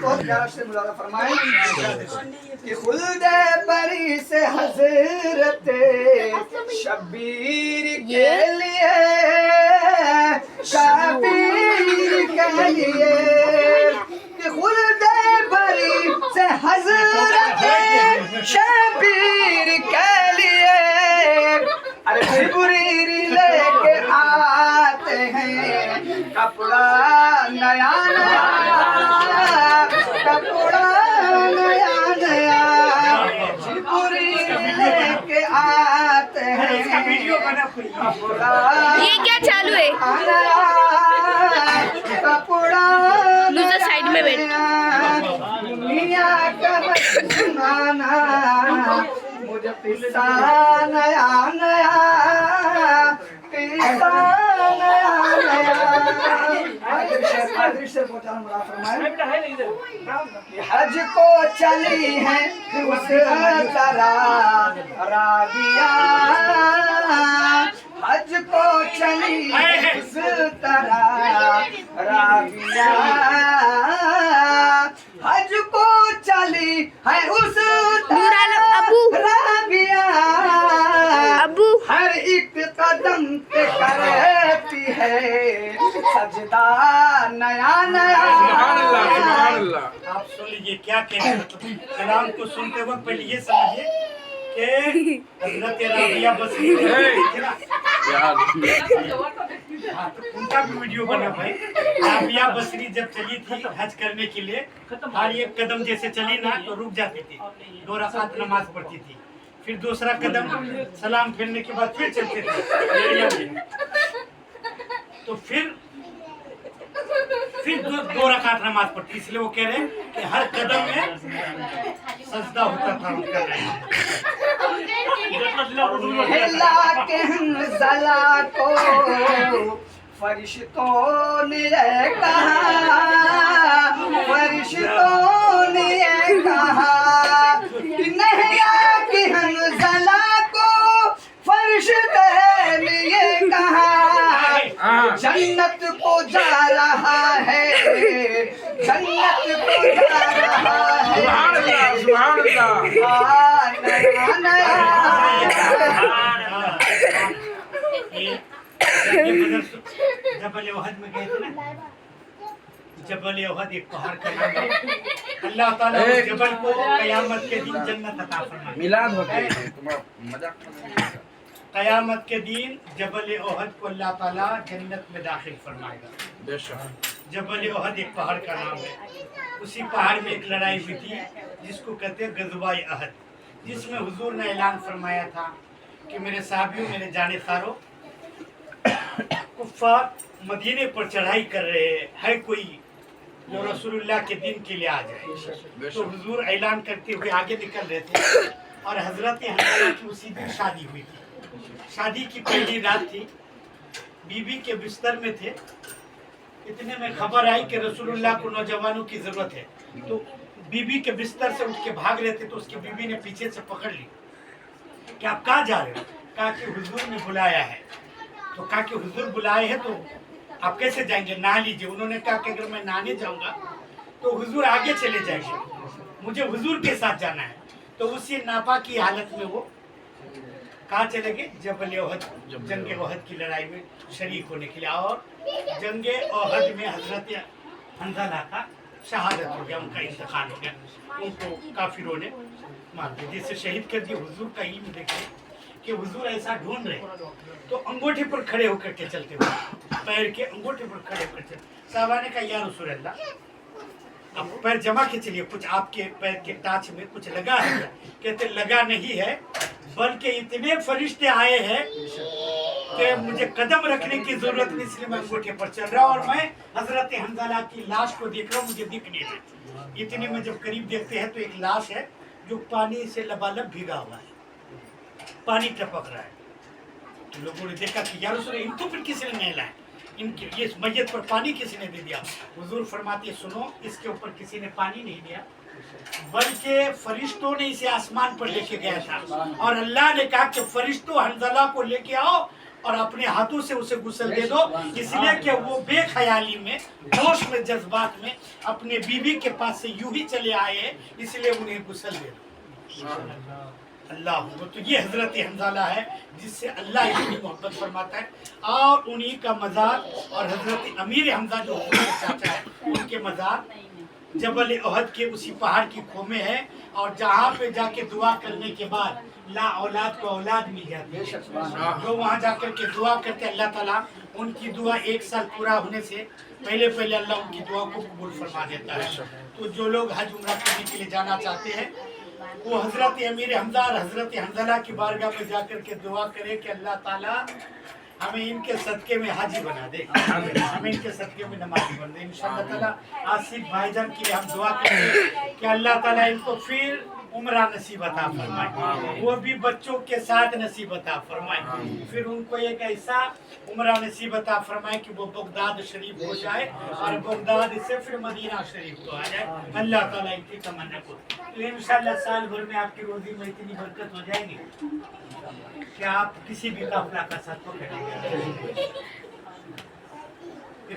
बहुत प्यारा शेर मुलाजा फरमाए कि खुल्द बरी से हजरत शब्बीर के लिए शबीर के लिए कि खुल्द बरी से हजरत शबीर के लिए अरे जिब्रील लेके आते हैं कपड़ा नया नया कपड़ा नया नया जिब्रील लेके आते हैं कपड़ा ये क्या चालू है? नया कपड़ा दूसरे साइड में बैठ। दुनिया का सुनाना मुझे पिस्सा नया नया पिस्सा नया नया हज को चली है उस तरह राबिया हज को चली उस तरह राबिया हज को चली है उस राबिया अबू हर एक कदम पे करती है सजदा नया नया। आप सुन लीजिए क्या कहते हैं। कलाम को सुनते वक्त पहले ये समझिए कि हजरत राबिया बसरी उनका भी वीडियो बना भाई। राबिया बसरी जब चली थी हज करने के लिए हर एक कदम जैसे चली ना तो रुक जाती थी, 2 रकात नमाज पढ़ती थी, फिर दूसरा कदम सलाम फिरने के बाद फिर चलते थे तो फिर 2 रकात नमाज पढ़ती, इसलिए वो कह रहे हैं कि हर कदम में सजदा होता था उनका। हिला के हंज़ला को फरिश्तों ने कहा फरिश्तों ने कहा कि नहिया के हंज़ला को फरिश्ते ने कहा जन्नत को जा रहा है जन्नत को जा रहा है सुभान जबल ओहद में गए थे ना, जबल ओहद एक पहाड़ का नाम है। अल्लाह ताला उस जबल को कयामत के दिन जन्नत अता फरमाएगा। मिलाद होता है तुम्हारा मजाक कयामत के दिन जबल ओहद को अल्लाह ताला जन्नत में दाखिल फरमाएगा। बेशक जबल ओहद एक पहाड़ का नाम है। उसी पहाड़ में एक लड़ाई हुई थी जिसको कहते हैं गज़वाए अहद, जिसमें हुजूर ने ऐलान फरमाया था कि मेरे साहबियों मेरे जानेसारों कुफ्फार मदीने पर चढ़ाई कर रहे हैं कोई जो रसूलुल्लाह के दिन के लिए आ जाए। तो हुजूर ऐलान करते हुए आगे निकल रहे थे और हजरत हंज़ला की उसी दिन शादी हुई थी। शादी की पहली रात थी, बीबी के बिस्तर में थे, इतने में खबर आई कि रसूलुल्लाह को नौजवानों की जरूरत है। तो बीबी के बिस्तर से उठ के भाग रहे थे तो उसकी बीबी ने पीछे से पकड़ ली कि आप कहाँ जा रहे हो? कहा कि हुजूर ने बुलाया है। तो कहा कि हुजूर बुलाए हैं तो आप कैसे जाएंगे? नहा लीजिए। उन्होंने कहा कि अगर मैं नहाने जाऊंगा तो हुजूर आगे चले जाएंगे, मुझे हुजूर के साथ जाना है। तो उसी नापा की हालत में वो कहाँ चले गए? जबल ओहद, जंगे ओहद की लड़ाई में शरीक होने के लिए। और जंगे ओहद में हजरत हंज़ला का शहादत हो गया, उनका इंतकाल हो गया। उनको काफिरों ने मार दिया, जिससे शहीद कर दिया। हुजूर का इल्म देखिए कि हुजूर ऐसा ढूंढ रहे तो अंगूठे पर खड़े होकर के चलते हुए, पैर के अंगूठे पर खड़े होकर चलते। साहबा ने कहा या रसूल अल्लाह अब पैर जमा के चलिए, कुछ आपके पैर के टाच में कुछ लगा है? कहते लगा नहीं है, बल्कि इतने फरिश्ते आए हैं कि मुझे कदम रखने की जरूरत नहीं, इसलिए मैं अंगूठे पर चल रहा हूँ और मैं हजरत हंज़ला की लाश को देख रहा हूँ, मुझे दिख नहीं रही। इतने में जब करीब देखते हैं तो एक लाश है जो पानी से लबालब भीगा हुआ है, पानी टपक रहा है। तो लोगों ने देखा कि यार रसूल इनको फिर किसी ने नहीं लाया, इनके ये मैयत पर पानी किसी ने दे दिया। हुजूर फरमाते सुनो, इसके ऊपर किसी ने पानी नहीं दिया, बल्कि फरिश्तों ने इसे आसमान पर लेके गया था और अल्लाह ने कहा कि फरिश्तों हंज़ला को लेके आओ और अपने हाथों से उसे गुस्ल दे दो, इसलिए कि वो बेख्याली में, जोश में, जज्बात में अपने बीवी के पास से यूं ही चले आए हैं, इसलिए उन्हें गुस्ल दे दो। अल्लाह, तो ये हजरत हंजाला है जिससे अल्लाह इतनी मोहब्बत फरमाता है। और उन्हीं का मज़ार और हजरत अमीर हमजा जो चाचा है, उनके मज़ार जबल ओहद के उसी पहाड़ की खो में है। और जहाँ पे जाके दुआ करने के बाद ला औलाद को औलाद मिल जाती है, जो वहाँ जाकर के दुआ करते अल्लाह ताला उनकी दुआ 1 साल पूरा होने से पहले पहले अल्लाह उनकी दुआ को कबूल फरमा देता है। तो जो लोग हज उम्रा करने के लिए जाना चाहते हैं वो हजरत अमीर हमजा और हजरत हंजला की बारगाह में जाकर के दुआ करे कि अल्लाह ताला हमें इनके सदके में हाजी बना दे, हमें इनके सदके में नमाजी बना दे। इंशाअल्लाह ताला आसिफ भाईजान के लिए हम दुआ करेंगे कि अल्लाह ताला इनको फिर उम्रा नसीब अता फरमाए, वो भी बच्चों के साथ नसीब अता फरमाए, फिर उनको एक ऐसा उम्रा नसीब अता फरमाए कि वो बगदाद शरीफ हो जाए और बगदाद से फिर मदीना शरीफ को आ जाए। अल्लाह ताला इनकी तमन्ना को, तो इंशाअल्लाह साल भर में आपकी रोजी में इतनी बरकत हो जाएगी कि आप किसी भी काफिला का साथ पकड़ेंगे।